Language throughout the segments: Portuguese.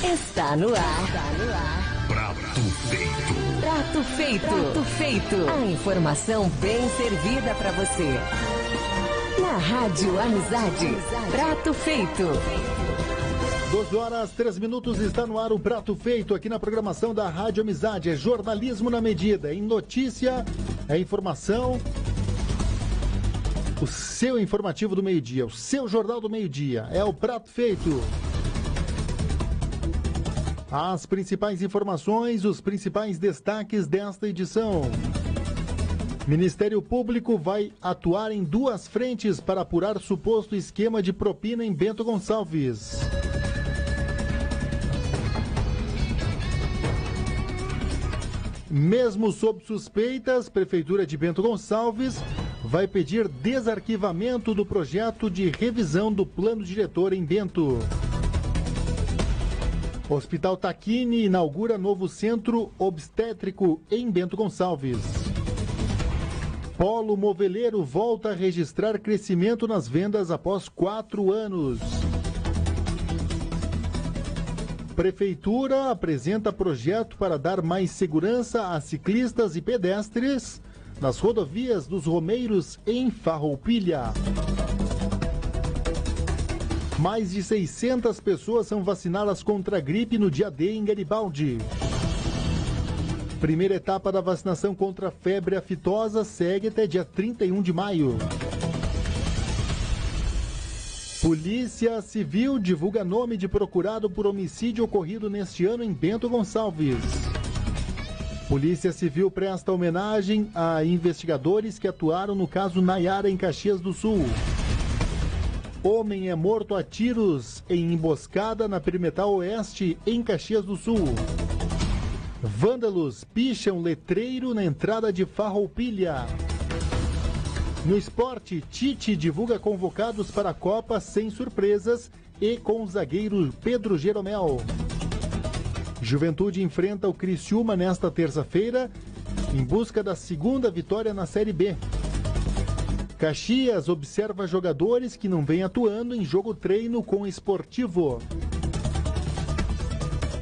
Está no ar. Prato feito. Prato feito. Prato feito. A informação bem servida para você. Na Rádio Amizade. Prato feito. 12 horas, 3 minutos, está no ar o Prato Feito, aqui na programação da Rádio Amizade. É jornalismo na medida, em notícia, é informação. O seu informativo do meio-dia, o seu jornal do meio-dia, é o Prato Feito. As principais informações, os principais destaques desta edição. Ministério Público vai atuar em duas frentes para apurar suposto esquema de propina em Bento Gonçalves. Mesmo sob suspeitas, Prefeitura de Bento Gonçalves vai pedir desarquivamento do projeto de revisão do plano diretor em Bento. Hospital Taquini inaugura novo centro obstétrico em Bento Gonçalves. Polo Moveleiro volta a registrar crescimento nas vendas após 4 anos. Prefeitura apresenta projeto para dar mais segurança a ciclistas e pedestres nas rodovias dos Romeiros em Farroupilha. Mais de 600 pessoas são vacinadas contra a gripe no dia D em Garibaldi. Primeira etapa da vacinação contra a febre aftosa segue até dia 31 de maio. Polícia Civil divulga nome de procurado por homicídio ocorrido neste ano em Bento Gonçalves. Polícia Civil presta homenagem a investigadores que atuaram no caso Nayara em Caxias do Sul. Homem é morto a tiros em emboscada na Perimetral Oeste em Caxias do Sul. Vândalos picham letreiro na entrada de Farroupilha. No esporte, Tite divulga convocados para a Copa sem surpresas e com o zagueiro Pedro Jeromel. Juventude enfrenta o Criciúma nesta terça-feira em busca da segunda vitória na Série B. Caxias observa jogadores que não vêm atuando em jogo treino com o Esportivo.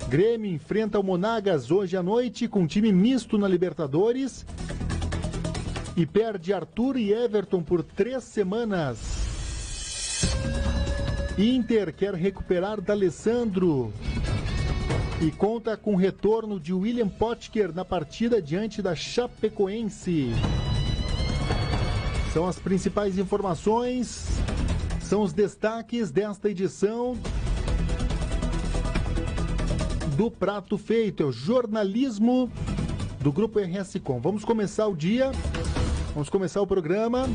Grêmio enfrenta o Monagas hoje à noite com time misto na Libertadores. E perde Arthur e Everton por 3 semanas. Inter quer recuperar D'Alessandro e conta com o retorno de William Potker na partida diante da Chapecoense. São as principais informações, são os destaques desta edição do Prato Feito. É o jornalismo do Grupo RS Com. Vamos começar o dia. Vamos começar o programa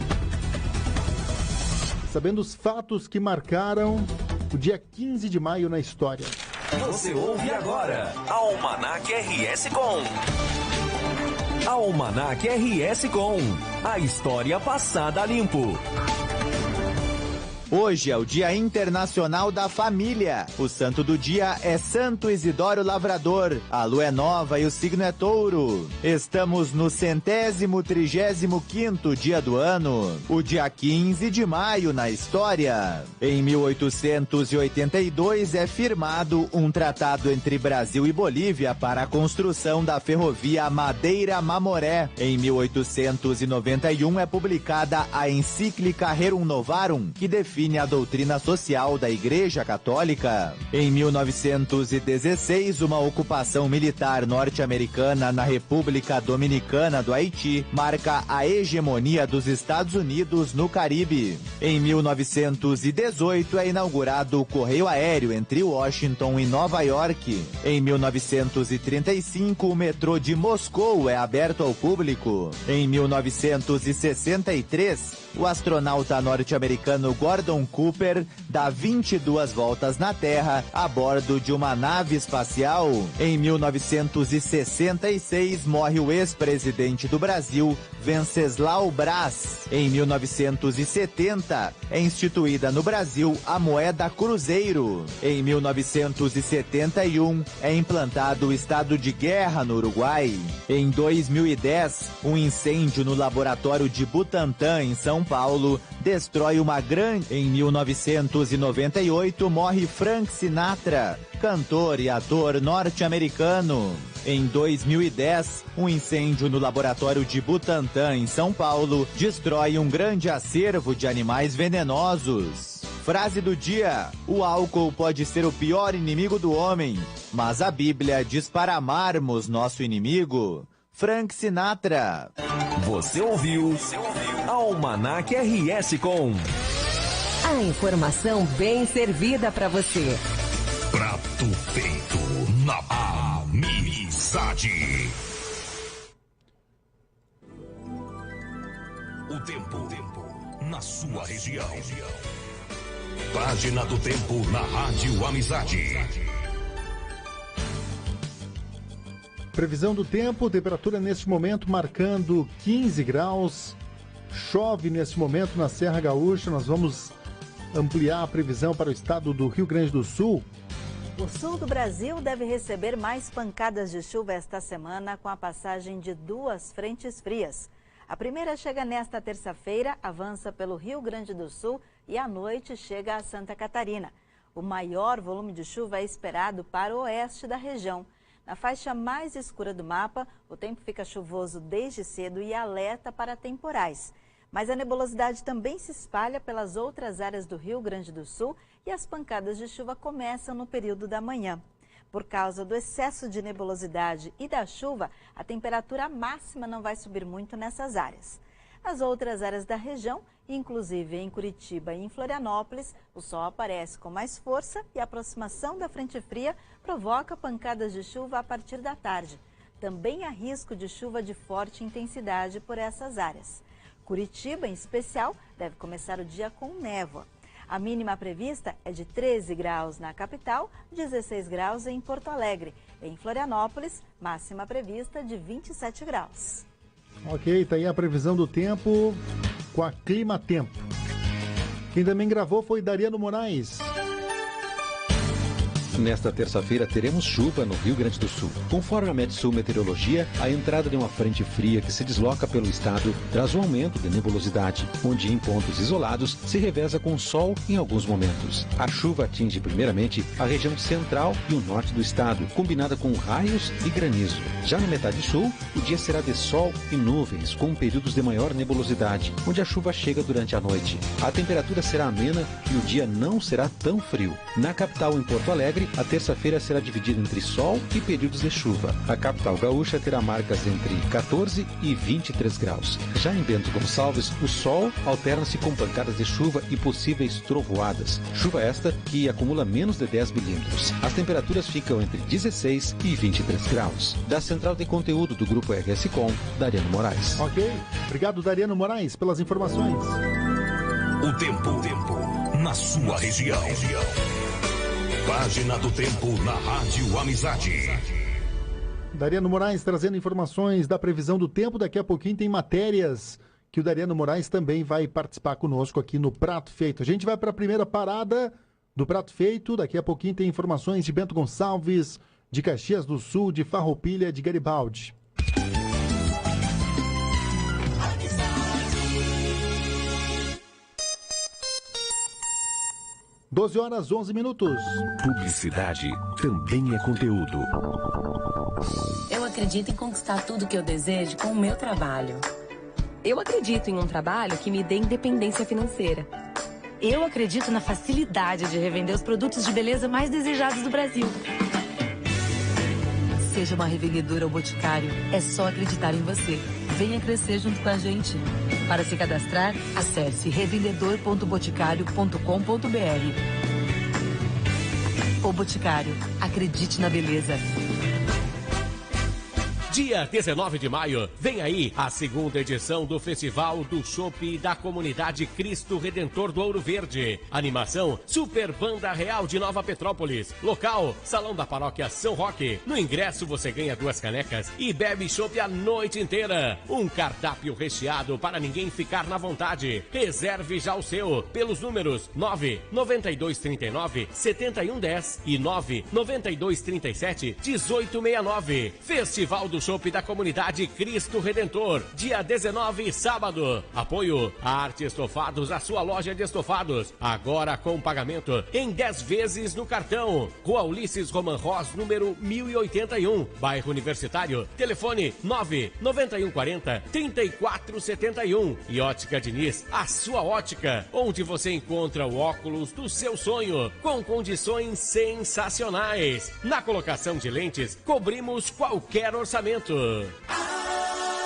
sabendo os fatos que marcaram o dia 15 de maio na história. Você ouve agora Almanac RS Com. Almanac RS Com. A história passada a limpo. Hoje é o Dia Internacional da Família. O santo do dia é Santo Isidoro Lavrador. A lua é nova e o signo é touro. Estamos no 135º dia do ano. O dia 15 de maio na história. Em 1882 é firmado um tratado entre Brasil e Bolívia para a construção da ferrovia Madeira-Mamoré. Em 1891 é publicada a encíclica Rerum Novarum, que define a doutrina social da Igreja Católica. Em 1916, uma ocupação militar norte-americana na República Dominicana do Haiti marca a hegemonia dos Estados Unidos no Caribe. Em 1918, é inaugurado o correio aéreo entre Washington e Nova York. Em 1935, o metrô de Moscou é aberto ao público. Em 1963, o astronauta norte-americano Gordon Cooper dá 22 voltas na Terra a bordo de uma nave espacial. Em 1966, morre o ex-presidente do Brasil, Venceslau Braz. Em 1970, é instituída no Brasil a moeda cruzeiro. Em 1971, é implantado o estado de guerra no Uruguai. Em 2010, um incêndio no laboratório de Butantan, em São Paulo, destrói uma grande... Em 1998, morre Frank Sinatra, cantor e ator norte-americano. Em 2010, um incêndio no laboratório de Butantã, em São Paulo, destrói um grande acervo de animais venenosos. Frase do dia: o álcool pode ser o pior inimigo do homem, mas a Bíblia diz para amarmos nosso inimigo. Frank Sinatra. Você ouviu Almanac RS com A informação bem servida para você. Prato feito na amizade. O tempo na sua região. Página do tempo na Rádio Amizade. Previsão do tempo, temperatura neste momento marcando 15 graus. Chove neste momento na Serra Gaúcha. Nós vamos ampliar a previsão para o estado do Rio Grande do Sul. O sul do Brasil deve receber mais pancadas de chuva esta semana com a passagem de duas frentes frias. A primeira chega nesta terça-feira, avança pelo Rio Grande do Sul e à noite chega a Santa Catarina. O maior volume de chuva é esperado para o oeste da região. Na faixa mais escura do mapa, o tempo fica chuvoso desde cedo e alerta para temporais. Mas a nebulosidade também se espalha pelas outras áreas do Rio Grande do Sul e as pancadas de chuva começam no período da manhã. Por causa do excesso de nebulosidade e da chuva, a temperatura máxima não vai subir muito nessas áreas. Nas outras áreas da região, inclusive em Curitiba e em Florianópolis, o sol aparece com mais força e a aproximação da frente fria provoca pancadas de chuva a partir da tarde. Também há risco de chuva de forte intensidade por essas áreas. Curitiba, em especial, deve começar o dia com névoa. A mínima prevista é de 13 graus na capital, 16 graus em Porto Alegre. Em Florianópolis, máxima prevista de 27 graus. Ok, tá aí a previsão do tempo com a Clima Tempo. Quem também gravou foi Dariano Moraes. Nesta terça-feira teremos chuva no Rio Grande do Sul. Conforme a Metsul Meteorologia, a entrada de uma frente fria que se desloca pelo estado traz um aumento de nebulosidade, onde em pontos isolados se reveza com sol em alguns momentos. A chuva atinge primeiramente a região central e o norte do estado, combinada com raios e granizo. Já na metade sul, o dia será de sol e nuvens, com períodos de maior nebulosidade, onde a chuva chega durante a noite. A temperatura será amena e o dia não será tão frio. Na capital, em Porto Alegre, a terça-feira será dividida entre sol e períodos de chuva. A capital gaúcha terá marcas entre 14 e 23 graus. Já em Bento Gonçalves, o sol alterna-se com pancadas de chuva e possíveis trovoadas. Chuva esta que acumula menos de 10 milímetros. As temperaturas ficam entre 16 e 23 graus. Da central de conteúdo do Grupo RS Com, Dariano Moraes. Ok, obrigado Dariano Moraes pelas informações. O tempo na sua região. Página do tempo na Rádio Amizade. Dariano Moraes trazendo informações da previsão do tempo. Daqui a pouquinho tem matérias que o Dariano Moraes também vai participar conosco aqui no Prato Feito. A gente vai para a primeira parada do Prato Feito. Daqui a pouquinho tem informações de Bento Gonçalves, de Caxias do Sul, de Farroupilha, de Garibaldi. 12h11. Publicidade também é conteúdo. Eu acredito em conquistar tudo que eu desejo com o meu trabalho. Eu acredito em um trabalho que me dê independência financeira. Eu acredito na facilidade de revender os produtos de beleza mais desejados do Brasil. Seja uma revendedora ou boticário, é só acreditar em você. Venha crescer junto com a gente. Para se cadastrar, acesse revendedor.boticário.com.br. O Boticário, acredite na beleza. Dia 19 de maio, vem aí a segunda edição do Festival do Chopp da Comunidade Cristo Redentor do Ouro Verde. Animação Super Banda Real de Nova Petrópolis. Local, Salão da Paróquia São Roque. No ingresso você ganha 2 canecas e bebe chopp a noite inteira. Um cardápio recheado para ninguém ficar na vontade. Reserve já o seu pelos números 99239-7110 e 99237-1869. Festival do Chopp da Comunidade Cristo Redentor, dia 19, sábado. Apoio a Arte Estofados, a sua loja de estofados, agora com pagamento em 10 vezes no cartão. Rua Ulisses Roman Ross, número 1081, bairro Universitário. Telefone 99140-3471. E Ótica Diniz, a sua ótica, onde você encontra o óculos do seu sonho, com condições sensacionais. Na colocação de lentes, cobrimos qualquer orçamento.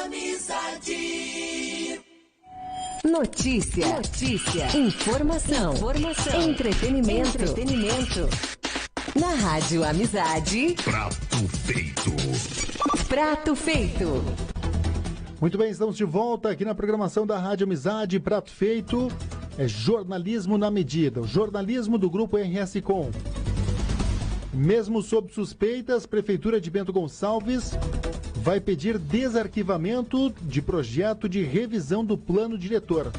Amizade. Notícia. Informação. Entretenimento. Na Rádio Amizade. Prato feito. Muito bem, estamos de volta aqui na programação da Rádio Amizade. Prato feito é jornalismo na medida. O jornalismo do Grupo RS Com. Mesmo sob suspeitas, Prefeitura de Bento Gonçalves vai pedir desarquivamento de projeto de revisão do plano diretor.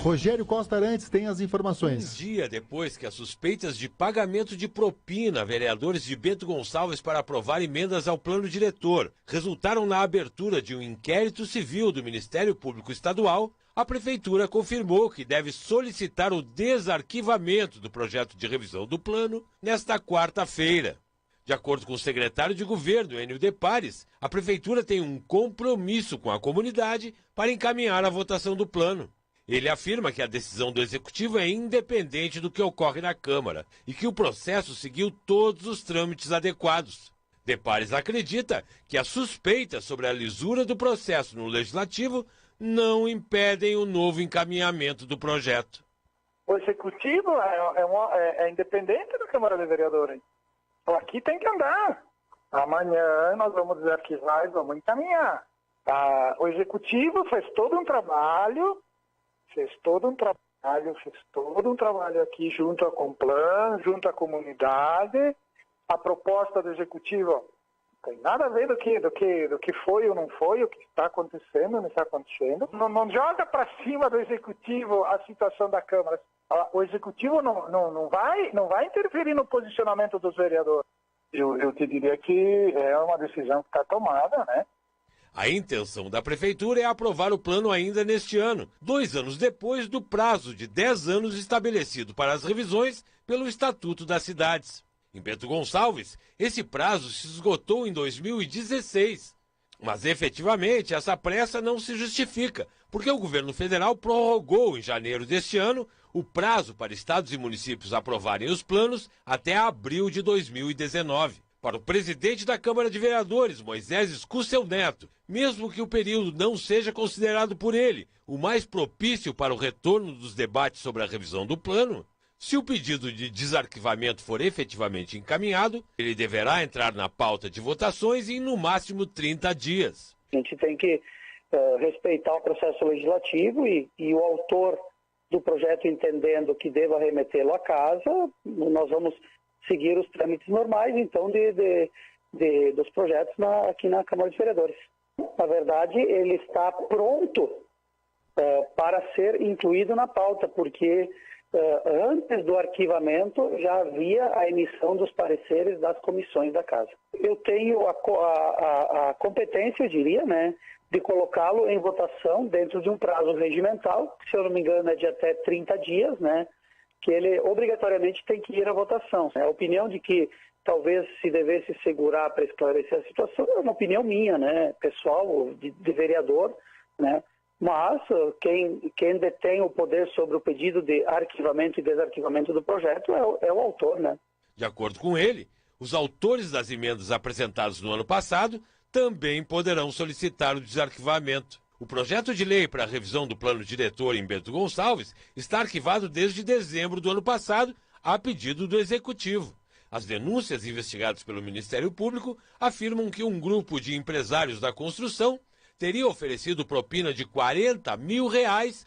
Rogério Costa Arantes tem as informações. Um dia depois que as suspeitas de pagamento de propina a vereadores de Bento Gonçalves para aprovar emendas ao plano diretor resultaram na abertura de um inquérito civil do Ministério Público Estadual, a Prefeitura confirmou que deve solicitar o desarquivamento do projeto de revisão do plano nesta quarta-feira. De acordo com o secretário de Governo, Enio De Pares, a Prefeitura tem um compromisso com a comunidade para encaminhar a votação do plano. Ele afirma que a decisão do Executivo é independente do que ocorre na Câmara e que o processo seguiu todos os trâmites adequados. De Pares acredita que as suspeitas sobre a lisura do processo no Legislativo não impedem o novo encaminhamento do projeto. O Executivo é independente da Câmara de Vereadores. Então aqui tem que andar. Amanhã nós vamos desarquivar e vamos encaminhar. O Executivo fez todo um trabalho aqui junto à Complan, junto à comunidade. A proposta do Executivo não tem nada a ver do que foi ou não foi, o que está acontecendo, não está acontecendo. Não joga para cima do Executivo a situação da Câmara. O Executivo não vai interferir no posicionamento dos vereadores. Eu te diria que é uma decisão que está tomada, né? A intenção da Prefeitura é aprovar o plano ainda neste ano, 2 anos depois do prazo de 10 anos estabelecido para as revisões pelo Estatuto das Cidades. Em Bento Gonçalves, esse prazo se esgotou em 2016. Mas, efetivamente, essa pressa não se justifica, porque o governo federal prorrogou em janeiro deste ano o prazo para estados e municípios aprovarem os planos até abril de 2019. Para o presidente da Câmara de Vereadores, Moisés Escúcel Neto, mesmo que o período não seja considerado por ele o mais propício para o retorno dos debates sobre a revisão do plano, se o pedido de desarquivamento for efetivamente encaminhado, ele deverá entrar na pauta de votações em, no máximo, 30 dias. A gente tem que respeitar o processo legislativo e o autor do projeto entendendo que deva remetê-lo à casa, nós vamos seguir os trâmites normais, então, dos projetos aqui na Câmara de Vereadores. Na verdade, ele está pronto para ser incluído na pauta, porque antes do arquivamento já havia a emissão dos pareceres das comissões da casa. Eu tenho a competência, eu diria, né, de colocá-lo em votação dentro de um prazo regimental, que, se eu não me engano, é de até 30 dias, né, que ele obrigatoriamente tem que ir à votação. A opinião de que talvez se devesse segurar para esclarecer a situação é uma opinião minha, né, pessoal, de vereador, né. Mas quem detém o poder sobre o pedido de arquivamento e desarquivamento do projeto é o autor, né? De acordo com ele, os autores das emendas apresentadas no ano passado também poderão solicitar o desarquivamento. O projeto de lei para a revisão do plano diretor em Bento Gonçalves está arquivado desde dezembro do ano passado, a pedido do Executivo. As denúncias investigadas pelo Ministério Público afirmam que um grupo de empresários da construção teria oferecido propina de R$40 mil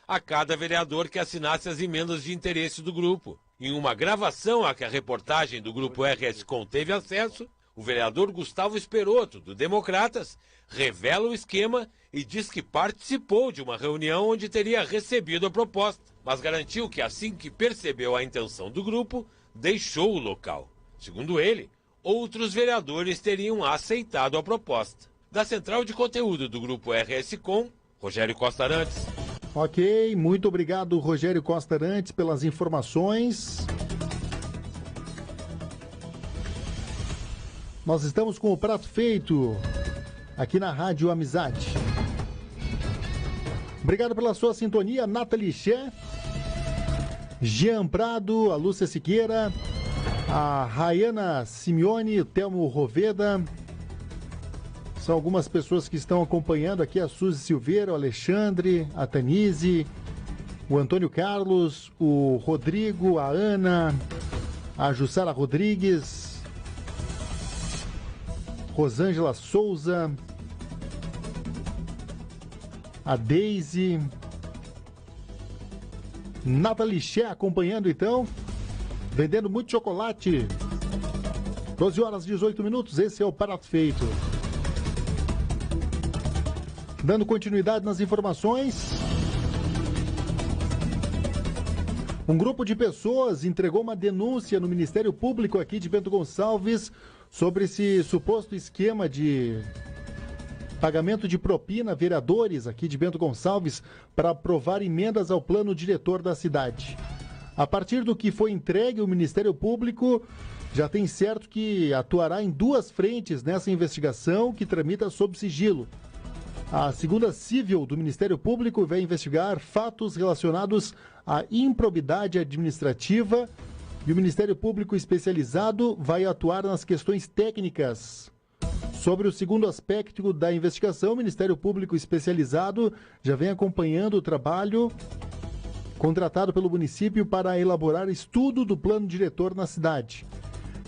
a cada vereador que assinasse as emendas de interesse do grupo. Em uma gravação a que a reportagem do Grupo RS Com teve acesso, o vereador Gustavo Esperotto, do Democratas, revela o esquema e diz que participou de uma reunião onde teria recebido a proposta, mas garantiu que, assim que percebeu a intenção do grupo, deixou o local. Segundo ele, outros vereadores teriam aceitado a proposta. Da Central de Conteúdo do Grupo RS Com, Rogério Costa Arantes. Ok, muito obrigado, Rogério Costa Arantes, pelas informações. Nós estamos com o prato feito aqui na Rádio Amizade. Obrigado pela sua sintonia, Nathalie Ché, Jean Prado, a Lúcia Siqueira, a Rayana Simeone, o Telmo Roveda. São algumas pessoas que estão acompanhando aqui, a Suzy Silveira, o Alexandre, a Tanise, o Antônio Carlos, o Rodrigo, a Ana, a Jussara Rodrigues, Rosângela Souza, a Deise, Nathalie Ché acompanhando então, vendendo muito chocolate. 12 horas e 18 minutos, esse é o Prato Feito. Dando continuidade nas informações, um grupo de pessoas entregou uma denúncia no Ministério Público aqui de Bento Gonçalves sobre esse suposto esquema de pagamento de propina a vereadores aqui de Bento Gonçalves para aprovar emendas ao plano diretor da cidade. A partir do que foi entregue, o Ministério Público já tem certo que atuará em duas frentes nessa investigação que tramita sob sigilo. A segunda civil do Ministério Público vai investigar fatos relacionados à improbidade administrativa e o Ministério Público especializado vai atuar nas questões técnicas. Sobre o segundo aspecto da investigação, o Ministério Público especializado já vem acompanhando o trabalho contratado pelo município para elaborar estudo do plano diretor na cidade.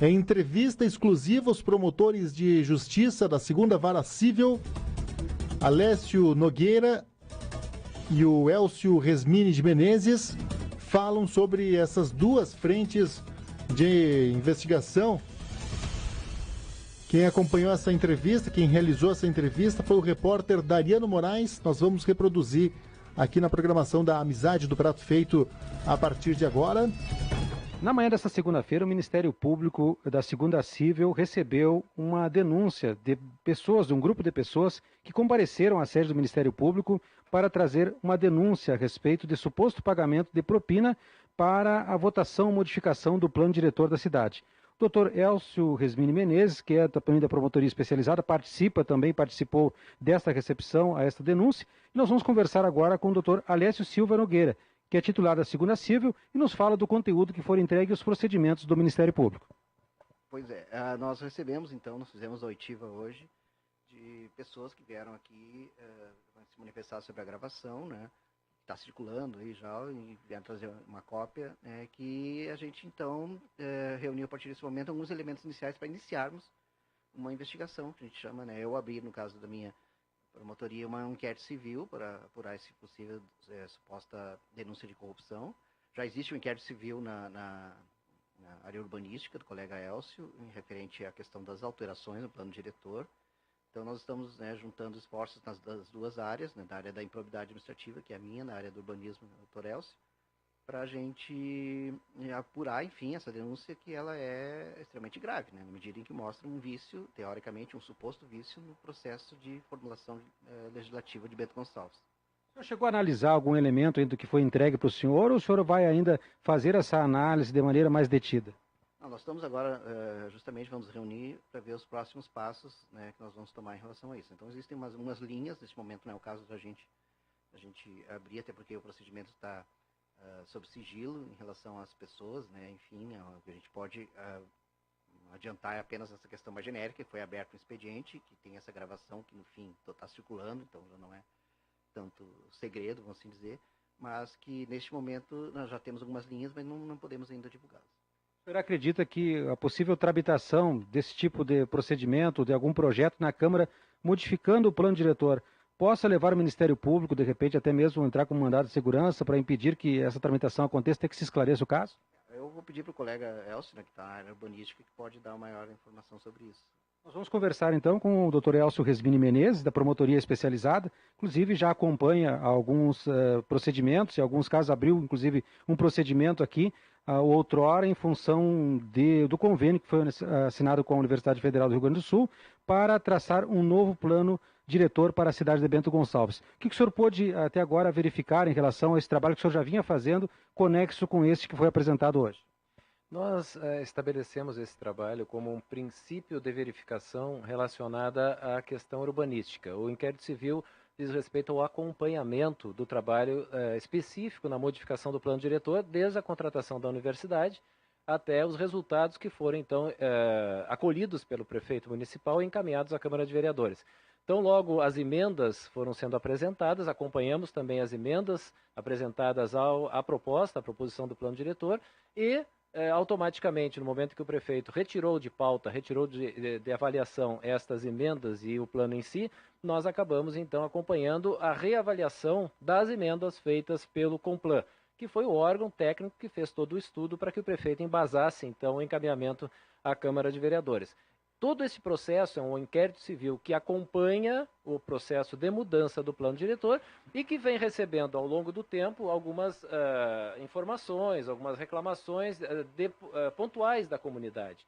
Em entrevista exclusiva, os promotores de justiça da segunda vara civil, Alessio Nogueira e o Elcio Resmini de Menezes, falam sobre essas duas frentes de investigação. Quem acompanhou essa entrevista, quem realizou essa entrevista foi o repórter Dariano Moraes. Nós vamos reproduzir aqui na programação da Amizade do Prato Feito a partir de agora. Na manhã desta segunda-feira, o Ministério Público da Segunda Civil recebeu uma denúncia de pessoas, de um grupo de pessoas que compareceram à sede do Ministério Público para trazer uma denúncia a respeito de suposto pagamento de propina para a votação ou modificação do plano diretor da cidade. O Dr. Elcio Resmini Menezes, que é também da Promotoria Especializada, participou desta recepção a esta denúncia. E nós vamos conversar agora com o Dr. Alessio Silva Nogueira, que é titular da Segunda Civil, e nos fala do conteúdo que for entregue e os procedimentos do Ministério Público. Pois é, nós recebemos então, nós fizemos a oitiva hoje de pessoas que vieram aqui se manifestar sobre a gravação, né? Está circulando aí já, e vieram trazer uma cópia, que a gente então reuniu a partir desse momento alguns elementos iniciais para iniciarmos uma investigação, que a gente chama, né? Eu abri, no caso da minha promotoria, uma enquete civil para apurar esse possível suposta denúncia de corrupção. Já existe um inquérito civil na área urbanística do colega Elcio, em referente à questão das alterações no plano diretor. Então nós estamos juntando esforços das duas áreas, né, na área da improbidade administrativa, que é a minha, na área do urbanismo, do Dr. Elcio, para a gente apurar, enfim, essa denúncia, que ela é extremamente grave, né, na medida em que mostra um vício, teoricamente, um suposto vício no processo de formulação legislativa de Bento Gonçalves. O senhor chegou a analisar algum elemento do que foi entregue para o senhor, ou o senhor vai ainda fazer essa análise de maneira mais detida? Não, nós estamos agora, justamente, vamos reunir para ver os próximos passos, né, que nós vamos tomar em relação a isso. Então, existem umas linhas, nesse momento não é o caso da gente abrir, até porque o procedimento está sob sigilo em relação às pessoas, né? Enfim, o que a gente pode adiantar é apenas essa questão mais genérica, que foi aberto um expediente, que tem essa gravação que, no fim, está circulando, então já não é tanto segredo, vamos assim dizer, mas que, neste momento, nós já temos algumas linhas, mas não podemos ainda divulgá-las. O senhor acredita que a possível tramitação desse tipo de procedimento, de algum projeto na Câmara, modificando o plano diretor, possa levar o Ministério Público, de repente, até mesmo entrar com um mandado de segurança para impedir que essa tramitação aconteça, até que se esclareça o caso? Eu vou pedir para o colega Elcio, né, que está na área urbanística, que pode dar maior informação sobre isso. Nós vamos conversar então com o Dr. Elcio Resmini Menezes, da Promotoria Especializada, inclusive já acompanha alguns procedimentos, em alguns casos abriu inclusive um procedimento aqui outrora em função do convênio que foi assinado com a Universidade Federal do Rio Grande do Sul para traçar um novo plano diretor para a cidade de Bento Gonçalves. O que o senhor pôde até agora verificar em relação a esse trabalho que o senhor já vinha fazendo, conexo com esse que foi apresentado hoje? Nós estabelecemos esse trabalho como um princípio de verificação relacionada à questão urbanística. O inquérito civil diz respeito ao acompanhamento do trabalho específico na modificação do plano diretor, desde a contratação da universidade até os resultados que foram, então, acolhidos pelo prefeito municipal e encaminhados à Câmara de Vereadores. Então, logo as emendas foram sendo apresentadas, acompanhamos também as emendas apresentadas à proposição do plano diretor e, automaticamente, no momento que o prefeito retirou de pauta, retirou de avaliação estas emendas e o plano em si, nós acabamos, então, acompanhando a reavaliação das emendas feitas pelo Complan, que foi o órgão técnico que fez todo o estudo para que o prefeito embasasse, então, o encaminhamento à Câmara de Vereadores. Todo esse processo é um inquérito civil que acompanha o processo de mudança do plano diretor e que vem recebendo ao longo do tempo algumas informações, algumas reclamações pontuais da comunidade.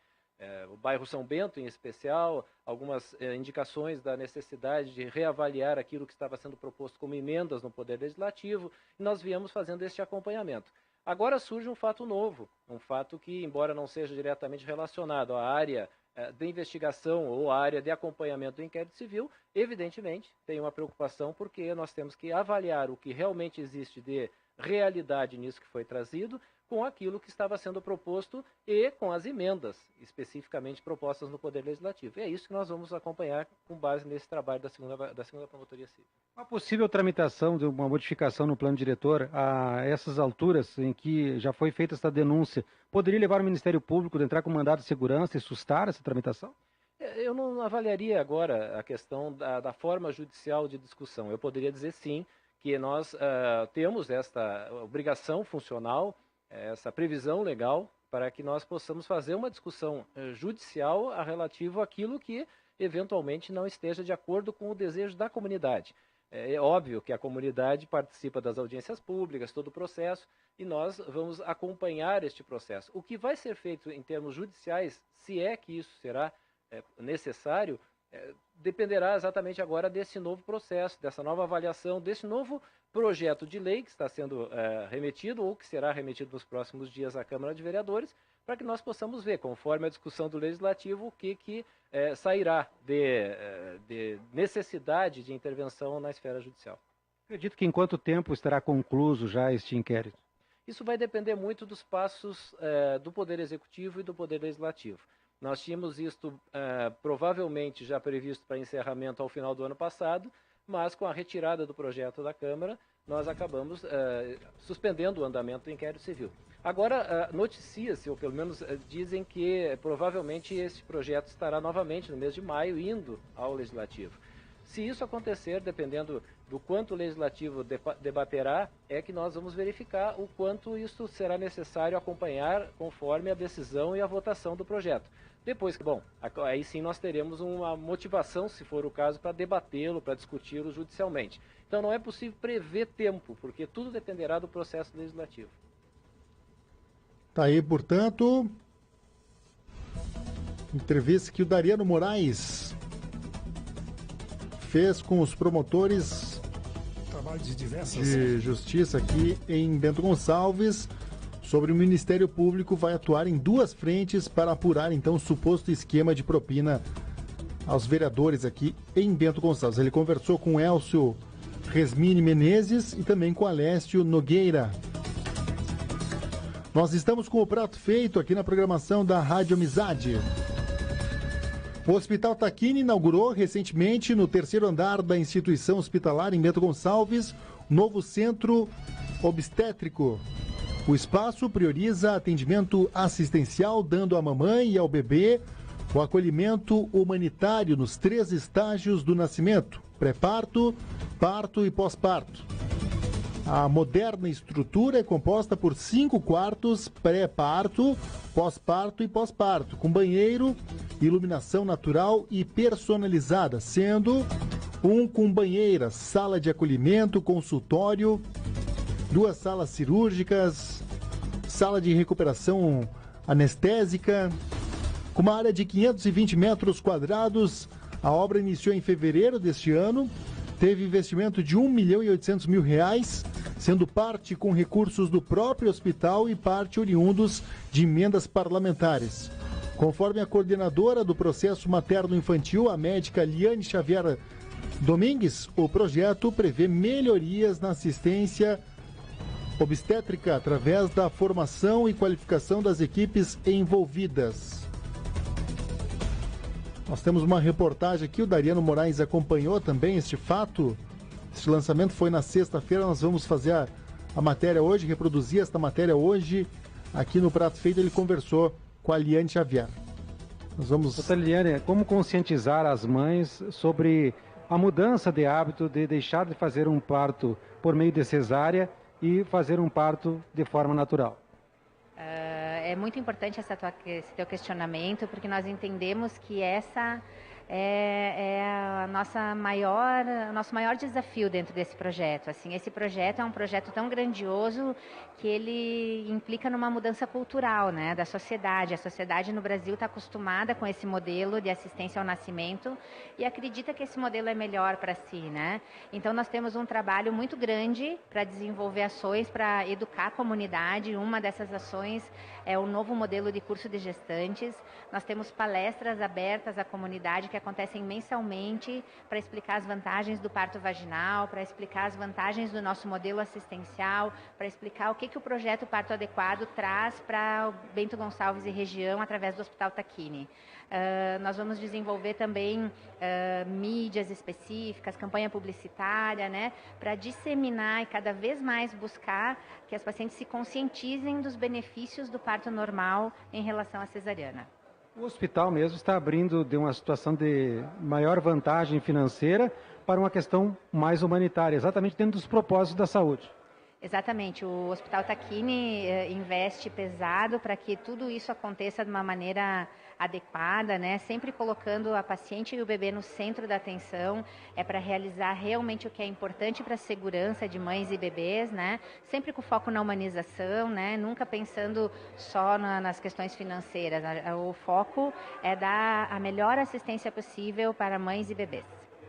O bairro São Bento, em especial, algumas indicações da necessidade de reavaliar aquilo que estava sendo proposto como emendas no Poder Legislativo, e nós viemos fazendo este acompanhamento. Agora surge um fato novo, um fato que, embora não seja diretamente relacionado à área de investigação ou à área de acompanhamento do inquérito civil, evidentemente tem uma preocupação porque nós temos que avaliar o que realmente existe de realidade nisso que foi trazido com aquilo que estava sendo proposto e com as emendas especificamente propostas no Poder Legislativo. E é isso que nós vamos acompanhar com base nesse trabalho da segunda Promotoria Civil. Uma possível tramitação de uma modificação no plano diretor a essas alturas em que já foi feita essa denúncia, poderia levar o Ministério Público a entrar com mandado de segurança e sustar essa tramitação? Eu não avaliaria agora a questão da forma judicial de discussão. Eu poderia dizer sim que nós temos esta obrigação funcional, essa previsão legal para que nós possamos fazer uma discussão judicial relativo àquilo que eventualmente não esteja de acordo com o desejo da comunidade. É óbvio que a comunidade participa das audiências públicas, todo o processo, e nós vamos acompanhar este processo. O que vai ser feito em termos judiciais, se é que isso será necessário, dependerá exatamente agora desse novo processo, dessa nova avaliação, desse novo projeto de lei que está sendo remetido ou que será remetido nos próximos dias à Câmara de Vereadores, para que nós possamos ver, conforme a discussão do Legislativo, o que sairá de necessidade de intervenção na esfera judicial. Acredito que em quanto tempo estará concluído já este inquérito? Isso vai depender muito dos passos do Poder Executivo e do Poder Legislativo. Nós tínhamos isto provavelmente já previsto para encerramento ao final do ano passado, mas com a retirada do projeto da Câmara, nós acabamos suspendendo o andamento do inquérito civil. Agora, noticia-se, ou pelo menos dizem que provavelmente esse projeto estará novamente no mês de maio indo ao Legislativo. Se isso acontecer, dependendo do quanto o Legislativo debaterá, é que nós vamos verificar o quanto isso será necessário acompanhar conforme a decisão e a votação do projeto. Depois que, aí sim nós teremos uma motivação, se for o caso, para debatê-lo, para discuti-lo judicialmente. Então não é possível prever tempo, porque tudo dependerá do processo legislativo. Tá aí, portanto, entrevista que o Dariano Moraes fez com os promotores de justiça aqui em Bento Gonçalves sobre o Ministério Público vai atuar em duas frentes para apurar então o suposto esquema de propina aos vereadores aqui em Bento Gonçalves. Ele conversou com Elcio Resmini Menezes e também com Alessio Nogueira. Nós estamos com o prato feito aqui na programação da Rádio Amizade. O Hospital Taquini inaugurou recentemente, no terceiro andar da instituição hospitalar em Bento Gonçalves, um novo centro obstétrico. O espaço prioriza atendimento assistencial, dando à mamãe e ao bebê o acolhimento humanitário nos 3 estágios do nascimento: pré-parto, parto e pós-parto. A moderna estrutura é composta por 5 quartos pré-parto, pós-parto e pós-parto, com banheiro, iluminação natural e personalizada, sendo um com banheira, sala de acolhimento, consultório, 2 salas cirúrgicas, sala de recuperação anestésica, com uma área de 520 metros quadrados. A obra iniciou em fevereiro deste ano, teve investimento de R$ 1.800.000, sendo parte com recursos do próprio hospital e parte oriundos de emendas parlamentares. Conforme a coordenadora do processo materno-infantil, a médica Liane Xavier Domingues, o projeto prevê melhorias na assistência obstétrica através da formação e qualificação das equipes envolvidas. Nós temos uma reportagem aqui, o Dariano Moraes acompanhou também este fato. Este lançamento foi na sexta-feira, nós vamos fazer a matéria hoje, reproduzir esta matéria hoje. Aqui no Prato Feito ele conversou com a Liane Xavier. Nós vamos... Doutora Liane, como conscientizar as mães sobre a mudança de hábito de deixar de fazer um parto por meio de cesárea e fazer um parto de forma natural? É muito importante esse teu questionamento, porque nós entendemos que essa é o nosso maior desafio dentro desse projeto. Assim, esse projeto é um projeto tão grandioso que ele implica numa mudança cultural, né, da sociedade. A sociedade no Brasil está acostumada com esse modelo de assistência ao nascimento e acredita que esse modelo é melhor para si, né? Então nós temos um trabalho muito grande para desenvolver ações para educar a comunidade. Uma dessas ações é o novo modelo de curso de gestantes. Nós temos palestras abertas à comunidade que acontecem mensalmente para explicar as vantagens do parto vaginal, para explicar as vantagens do nosso modelo assistencial, para explicar o que o projeto Parto Adequado traz para o Bento Gonçalves e região através do Hospital Tacchini. Nós vamos desenvolver também mídias específicas, campanha publicitária, né, para disseminar e cada vez mais buscar que as pacientes se conscientizem dos benefícios do parto normal em relação à cesariana. O hospital mesmo está abrindo de uma situação de maior vantagem financeira para uma questão mais humanitária, exatamente dentro dos propósitos da saúde. Exatamente, o Hospital Tacchini investe pesado para que tudo isso aconteça de uma maneira adequada, né? Sempre colocando a paciente e o bebê no centro da atenção, é para realizar realmente o que é importante para a segurança de mães e bebês, né? Sempre com foco na humanização, né? Nunca pensando só nas questões financeiras. O foco é dar a melhor assistência possível para mães e bebês.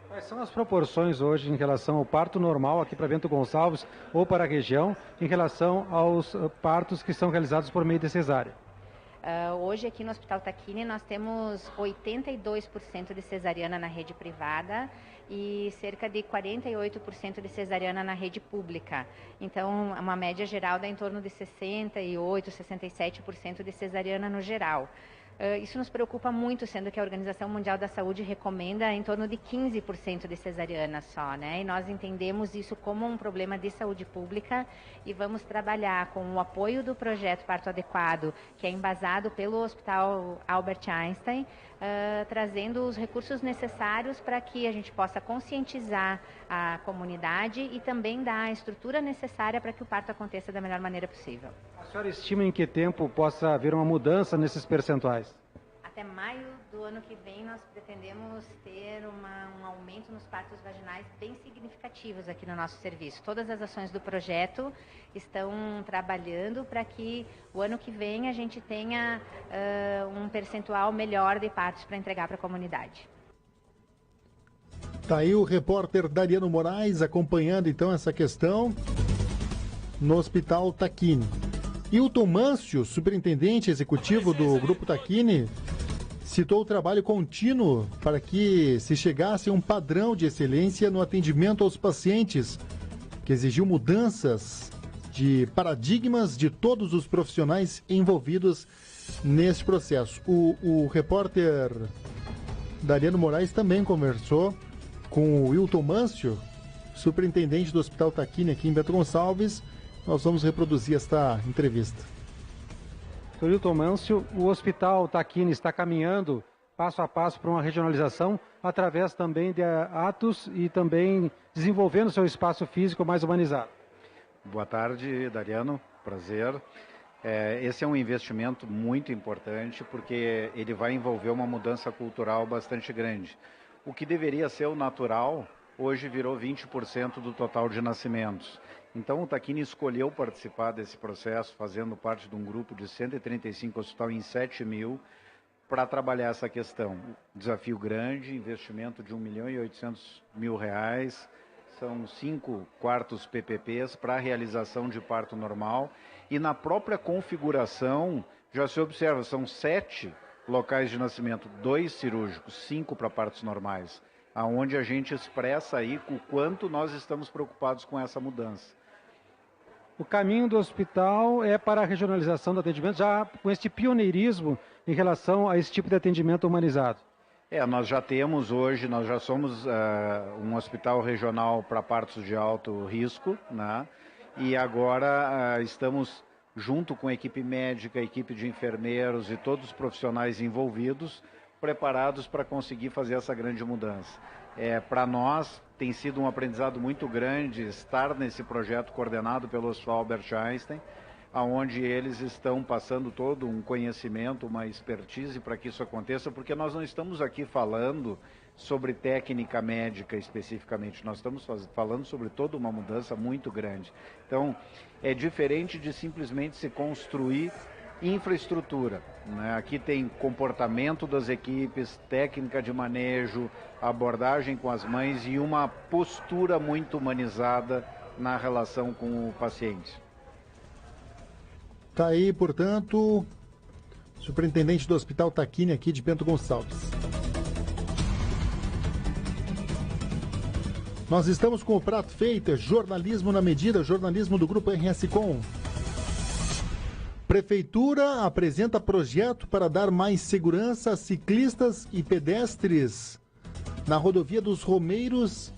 Quais são as proporções hoje em relação ao parto normal aqui para Bento Gonçalves ou para a região, em relação aos partos que são realizados por meio de cesárea? Hoje aqui no Hospital Tacchini nós temos 82% de cesariana na rede privada e cerca de 48% de cesariana na rede pública. Então, uma média geral dá em torno de 68%, 67% de cesariana no geral. Isso nos preocupa muito, sendo que a Organização Mundial da Saúde recomenda em torno de 15% de cesariana só, né? E nós entendemos isso como um problema de saúde pública e vamos trabalhar com o apoio do projeto Parto Adequado, que é embasado pelo Hospital Albert Einstein, trazendo os recursos necessários para que a gente possa conscientizar a comunidade e também dar a estrutura necessária para que o parto aconteça da melhor maneira possível. A senhora estima em que tempo possa haver uma mudança nesses percentuais? Até maio do ano que vem nós pretendemos ter um aumento nos partos vaginais bem significativos aqui no nosso serviço. Todas as ações do projeto estão trabalhando para que o ano que vem a gente tenha um percentual melhor de partos para entregar para a comunidade. Tá aí o repórter Dariano Moraes acompanhando então essa questão no Hospital Tacchini. Hilton Mâncio, superintendente executivo do Grupo Tacchini, citou o trabalho contínuo para que se chegasse a um padrão de excelência no atendimento aos pacientes, que exigiu mudanças de paradigmas de todos os profissionais envolvidos nesse processo. O repórter Dariano Moraes também conversou com o Hilton Mâncio, superintendente do Hospital Tacchini aqui em Bento Gonçalves. Nós vamos reproduzir esta entrevista. Dr. Hilton Mâncio, o Hospital Tacchini está caminhando passo a passo para uma regionalização através também de atos e também desenvolvendo seu espaço físico mais humanizado. Boa tarde, Dariano. Prazer. Esse é um investimento muito importante porque ele vai envolver uma mudança cultural bastante grande. O que deveria ser o natural, hoje virou 20% do total de nascimentos. Então o Tacchini escolheu participar desse processo, fazendo parte de um grupo de 135 hospitais em 7.000, para trabalhar essa questão. Desafio grande, investimento de R$1.800.000, são 5 quartos PPPs para a realização de parto normal, e na própria configuração já se observa, são 7 locais de nascimento, 2 cirúrgicos, 5 para partos normais, aonde a gente expressa aí o quanto nós estamos preocupados com essa mudança. O caminho do hospital é para a regionalização do atendimento, já com este pioneirismo em relação a esse tipo de atendimento humanizado. Nós já temos hoje, nós já somos um hospital regional para partos de alto risco, né? E agora estamos junto com a equipe médica, a equipe de enfermeiros e todos os profissionais envolvidos, preparados para conseguir fazer essa grande mudança. Para nós tem sido um aprendizado muito grande estar nesse projeto coordenado pelo Hospital Albert Einstein, onde eles estão passando todo um conhecimento, uma expertise para que isso aconteça, porque nós não estamos aqui falando sobre técnica médica especificamente, nós estamos falando sobre toda uma mudança muito grande. Então, é diferente de simplesmente se construir infraestrutura, né? Aqui tem comportamento das equipes, técnica de manejo, abordagem com as mães e uma postura muito humanizada na relação com o paciente. Tá aí, portanto, superintendente do Hospital Tacchini aqui de Bento Gonçalves. Nós estamos com o prato feito, jornalismo na medida, jornalismo do Grupo RS Com. Prefeitura apresenta projeto para dar mais segurança a ciclistas e pedestres na rodovia dos Romeiros,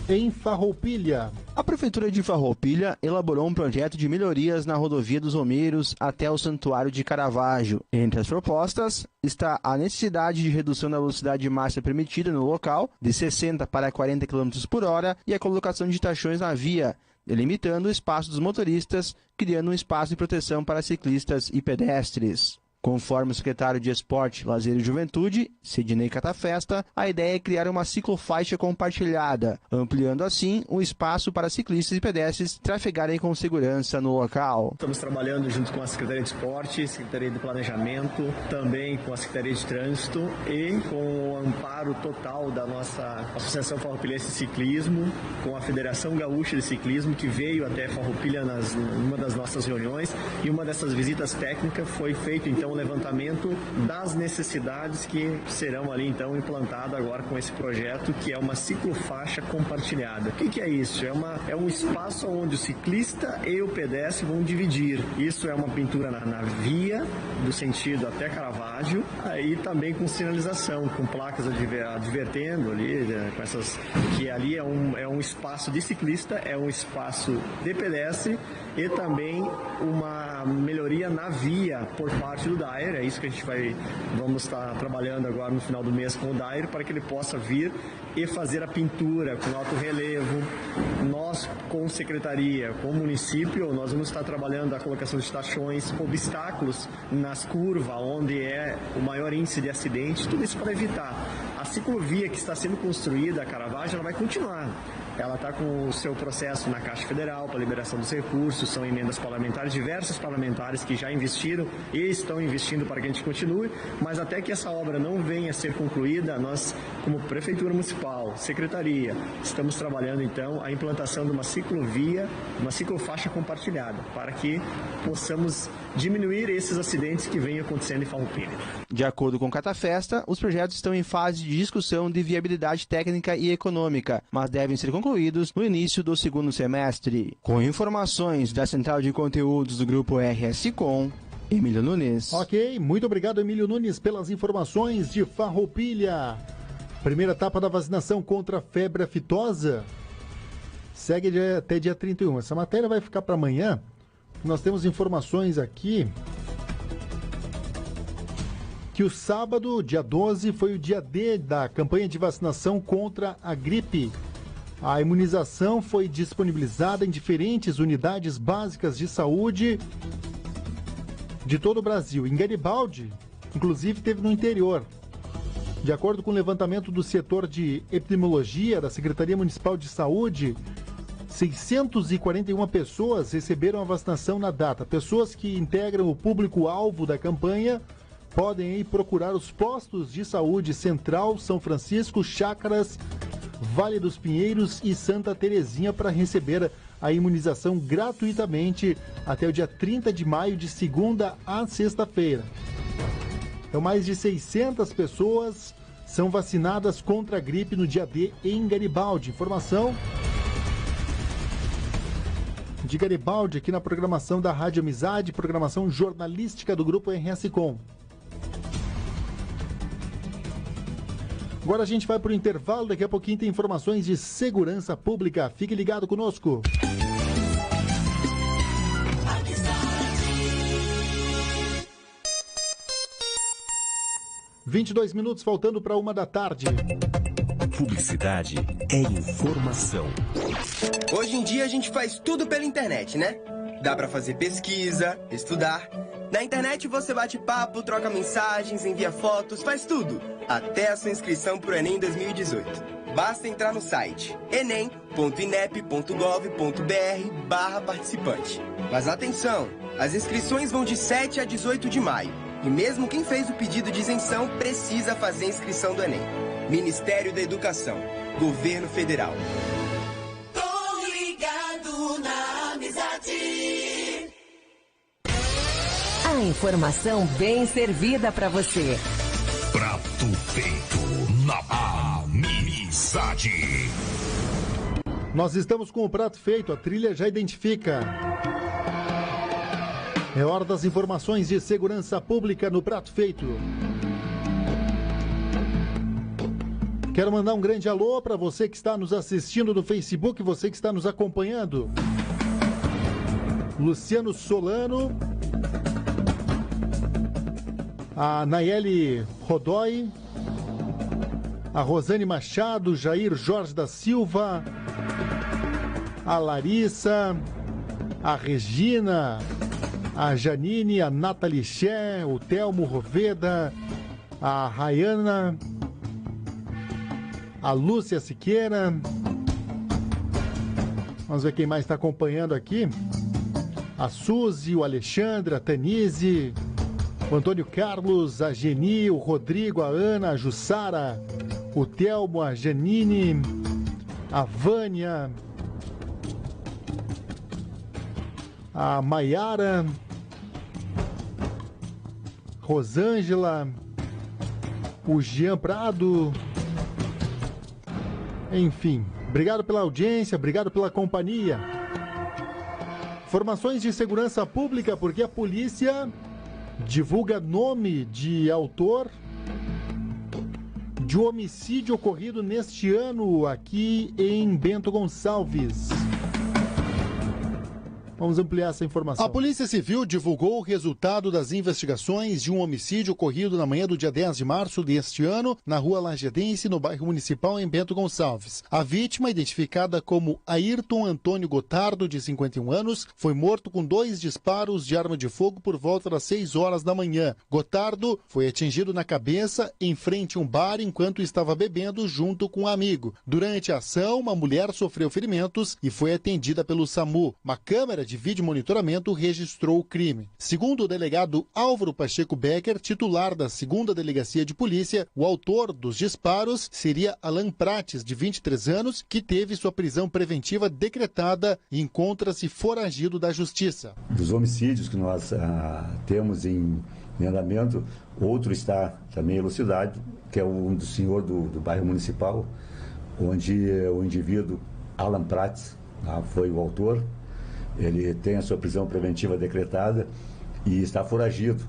em Farroupilha. A Prefeitura de Farroupilha elaborou um projeto de melhorias na rodovia dos Romeiros até o Santuário de Caravaggio. Entre as propostas está a necessidade de redução da velocidade máxima permitida no local, de 60 para 40 km por hora, e a colocação de tachões na via, delimitando o espaço dos motoristas, criando um espaço de proteção para ciclistas e pedestres. Conforme o secretário de Esporte, Lazer e Juventude, Sidney Catafesta, a ideia é criar uma ciclofaixa compartilhada, ampliando assim o espaço para ciclistas e pedestres trafegarem com segurança no local. Estamos trabalhando junto com a Secretaria de Esporte, Secretaria de Planejamento, também com a Secretaria de Trânsito e com o amparo total da nossa Associação Farroupilhense de Ciclismo, com a Federação Gaúcha de Ciclismo, que veio até Farroupilha numa das nossas reuniões, e uma dessas visitas técnicas foi feito então o levantamento das necessidades que serão ali então implantadas agora com esse projeto, que é uma ciclofaixa compartilhada. O que é isso? É um espaço onde o ciclista e o pedestre vão dividir. Isso é uma pintura na via, do sentido até Caravaggio, aí também com sinalização, com placas advertendo ali, com essas, que ali é um espaço de ciclista, é um espaço de pedestre e também uma melhoria na via por parte do DAER. É isso que vamos estar trabalhando agora no final do mês com o DAER, para que ele possa vir e fazer a pintura com alto relevo. Nós, com secretaria, com o município, nós vamos estar trabalhando a colocação de tachões, obstáculos nas curvas, onde é o maior índice de acidente, tudo isso para evitar. A ciclovia que está sendo construída, a Caravaggio, ela vai continuar. Ela está com o seu processo na Caixa Federal para liberação dos recursos, são emendas parlamentares, diversos parlamentares que já investiram e estão investindo para que a gente continue, mas até que essa obra não venha a ser concluída, nós, como Prefeitura Municipal, Secretaria, estamos trabalhando então a implantação de uma ciclovia, uma ciclofaixa compartilhada, para que possamos diminuir esses acidentes que vêm acontecendo em Farroupilha. De acordo com o Catafesta, os projetos estão em fase de discussão de viabilidade técnica e econômica, mas devem ser concluídos no início do segundo semestre. Com informações da Central de Conteúdos do Grupo RS Com, Emílio Nunes. Ok, muito obrigado, Emílio Nunes, pelas informações de Farroupilha. Primeira etapa da vacinação contra a febre aftosa segue até dia 31. Essa matéria vai ficar para amanhã. Nós temos informações aqui que o sábado, dia 12, foi o dia D da campanha de vacinação contra a gripe. A imunização foi disponibilizada em diferentes unidades básicas de saúde de todo o Brasil. Em Garibaldi, inclusive, teve no interior. De acordo com o levantamento do setor de epidemiologia da Secretaria Municipal de Saúde, 641 pessoas receberam a vacinação na data. Pessoas que integram o público-alvo da campanha podem ir procurar os postos de saúde Central, São Francisco, Chácaras, Vale dos Pinheiros e Santa Terezinha para receber a imunização gratuitamente até o dia 30 de maio, de segunda a sexta-feira. Então, mais de 600 pessoas são vacinadas contra a gripe no dia D em Garibaldi. Informação de Garibaldi aqui na programação da Rádio Amizade, programação jornalística do Grupo RS Com. Agora a gente vai para o intervalo, daqui a pouquinho tem informações de segurança pública. Fique ligado conosco. – 22 minutos faltando para 1h da tarde. Publicidade é informação. Hoje em dia a gente faz tudo pela internet, né? Dá pra fazer pesquisa, estudar. Na internet você bate papo, troca mensagens, envia fotos, faz tudo. Até a sua inscrição pro Enem 2018. Basta entrar no site enem.inep.gov.br/participante. Mas atenção, as inscrições vão de 7 a 18 de maio. E mesmo quem fez o pedido de isenção precisa fazer a inscrição do Enem. Ministério da Educação, Governo Federal. Tô ligado na Amizade. A informação bem servida para você. Prato feito na Amizade. Nós estamos com o prato feito, a trilha já identifica. É hora das informações de segurança pública no prato feito. Quero mandar um grande alô para você que está nos assistindo no Facebook, você que está nos acompanhando. Luciano Solano, a Nayeli Rodói, a Rosane Machado, Jair Jorge da Silva, a Larissa, a Regina, a Janine, a Nathalie Ché, o Telmo Roveda, a Rayana, a Lúcia Siqueira. Vamos ver quem mais está acompanhando aqui. A Suzy, o Alexandre, a Tanise, o Antônio Carlos, a Geni, o Rodrigo, a Ana, a Jussara, o Telmo, a Janine, a Vânia, a Maiara, Rosângela, o Jean Prado. Enfim, obrigado pela audiência, obrigado pela companhia. Informações de segurança pública, porque a polícia divulga nome de autor de um homicídio ocorrido neste ano aqui em Bento Gonçalves. Vamos ampliar essa informação. A Polícia Civil divulgou o resultado das investigações de um homicídio ocorrido na manhã do dia 10 de março deste ano, na rua Lajedense, no bairro Municipal, em Bento Gonçalves. A vítima, identificada como Ayrton Antônio Gotardo, de 51 anos, foi morto com 2 disparos de arma de fogo por volta das 6 horas da manhã. Gotardo foi atingido na cabeça em frente a um bar enquanto estava bebendo junto com um amigo. Durante a ação, uma mulher sofreu ferimentos e foi atendida pelo SAMU. Uma câmera de vídeo monitoramento registrou o crime. Segundo o delegado Álvaro Pacheco Becker, titular da 2ª Delegacia de Polícia, o autor dos disparos seria Alan Prates, de 23 anos, que teve sua prisão preventiva decretada e encontra-se foragido da Justiça. Dos homicídios que nós temos em andamento, outro está também elucidado, que é um do senhor do bairro Municipal, onde o indivíduo Alan Prates foi o autor. Ele tem a sua prisão preventiva decretada e está foragido.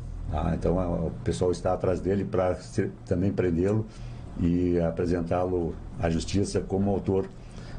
Então o pessoal está atrás dele para também prendê-lo e apresentá-lo à justiça como autor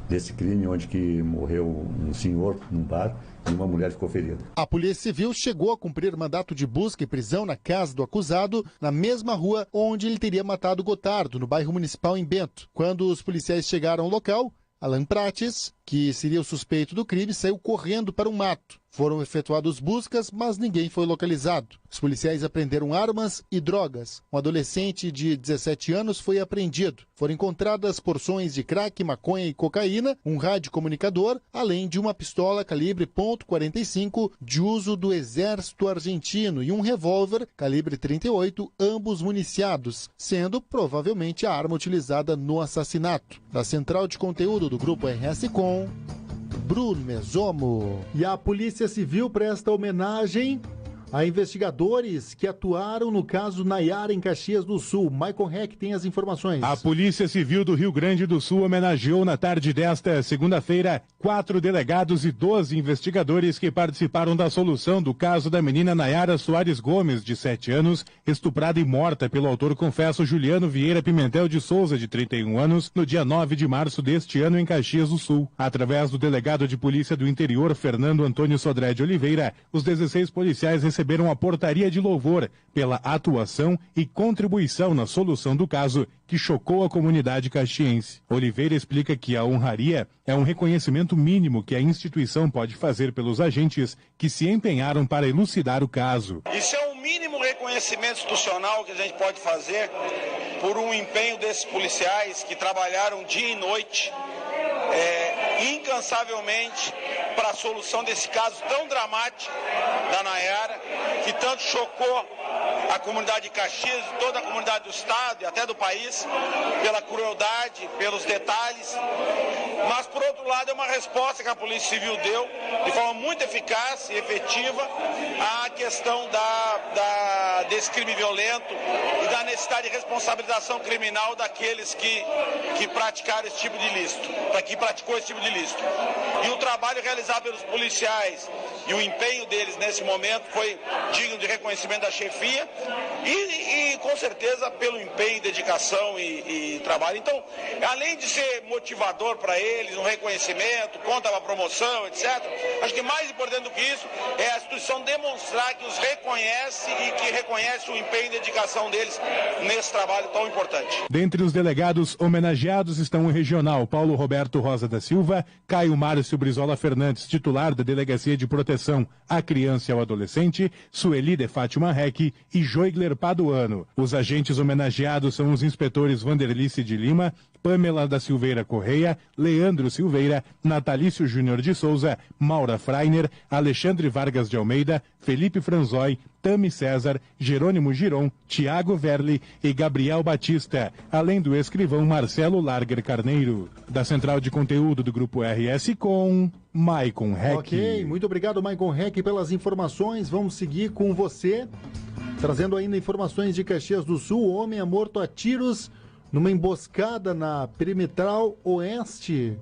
desse crime, onde que morreu um senhor num bar e uma mulher ficou ferida. A Polícia Civil chegou a cumprir mandato de busca e prisão na casa do acusado, na mesma rua onde ele teria matado Gotardo, no bairro Municipal, em Bento. Quando os policiais chegaram ao local, Alan Prates que seria o suspeito do crime, saiu correndo para um mato. Foram efetuadas buscas, mas ninguém foi localizado. Os policiais apreenderam armas e drogas. Um adolescente de 17 anos foi apreendido. Foram encontradas porções de crack, maconha e cocaína, um rádio comunicador, além de uma pistola calibre .45 de uso do Exército Argentino e um revólver calibre 38, ambos municiados, sendo provavelmente a arma utilizada no assassinato. Da central de conteúdo do Grupo RS Com, Bruno Mesomo. E a Polícia Civil presta homenagem a investigadores que atuaram no caso Nayara em Caxias do Sul. Michael Heck tem as informações. A Polícia Civil do Rio Grande do Sul homenageou na tarde desta segunda-feira 4 delegados e 12 investigadores que participaram da solução do caso da menina Nayara Soares Gomes, de 7 anos, estuprada e morta pelo autor confesso Juliano Vieira Pimentel de Souza, de 31 anos, no dia 9 de março deste ano em Caxias do Sul. Através do delegado de Polícia do Interior, Fernando Antônio Sodré de Oliveira, os 16 policiais receberam a portaria de louvor pela atuação e contribuição na solução do caso que chocou a comunidade caxiense. Oliveira explica que a honraria é um reconhecimento mínimo que a instituição pode fazer pelos agentes que se empenharam para elucidar o caso. Isso é o mínimo reconhecimento institucional que a gente pode fazer por um empenho desses policiais que trabalharam dia e noite, incansavelmente, para a solução desse caso tão dramático da Nayara, que tanto chocou a comunidade de Caxias, toda a comunidade do estado e até do país, pela crueldade, pelos detalhes. Mas, por outro lado, é uma resposta que a Polícia Civil deu de forma muito eficaz e efetiva à questão desse crime violento e da necessidade de responsabilização criminal daqueles que praticaram esse tipo de ilícito, que praticou esse tipo de ilícito. E o trabalho realizado pelos policiais e o empenho deles nesse momento foi digno de reconhecimento da chefia e com certeza pelo empenho, dedicação e trabalho. Então, além de ser motivador para eles, um reconhecimento, conta para promoção, etc., acho que mais importante do que isso é a instituição demonstrar que os reconhece e que reconhece o empenho e dedicação deles nesse trabalho tão importante. Dentre os delegados homenageados estão o regional Paulo Roberto Rosa da Silva, Caio Márcio Brizola Fernandes, titular da Delegacia de Proteção à Criança e ao Adolescente, Sueli de Fátima Reck e Joigler Paduano. Os agentes homenageados são os inspetores Vanderlice de Lima, Pamela da Silveira Correia, Leandro Silveira, Natalício Júnior de Souza, Maura Freiner, Alexandre Vargas de Almeida, Felipe Franzói, Tami César, Jerônimo Giron, Tiago Verli e Gabriel Batista, além do escrivão Marcelo Larger Carneiro. Da Central de Conteúdo do Grupo RS Com, Maicon Heck. Ok, muito obrigado, Maicon Heck, pelas informações. Vamos seguir com você, trazendo ainda informações de Caxias do Sul. O homem é morto a tiros numa emboscada na Perimetral Oeste.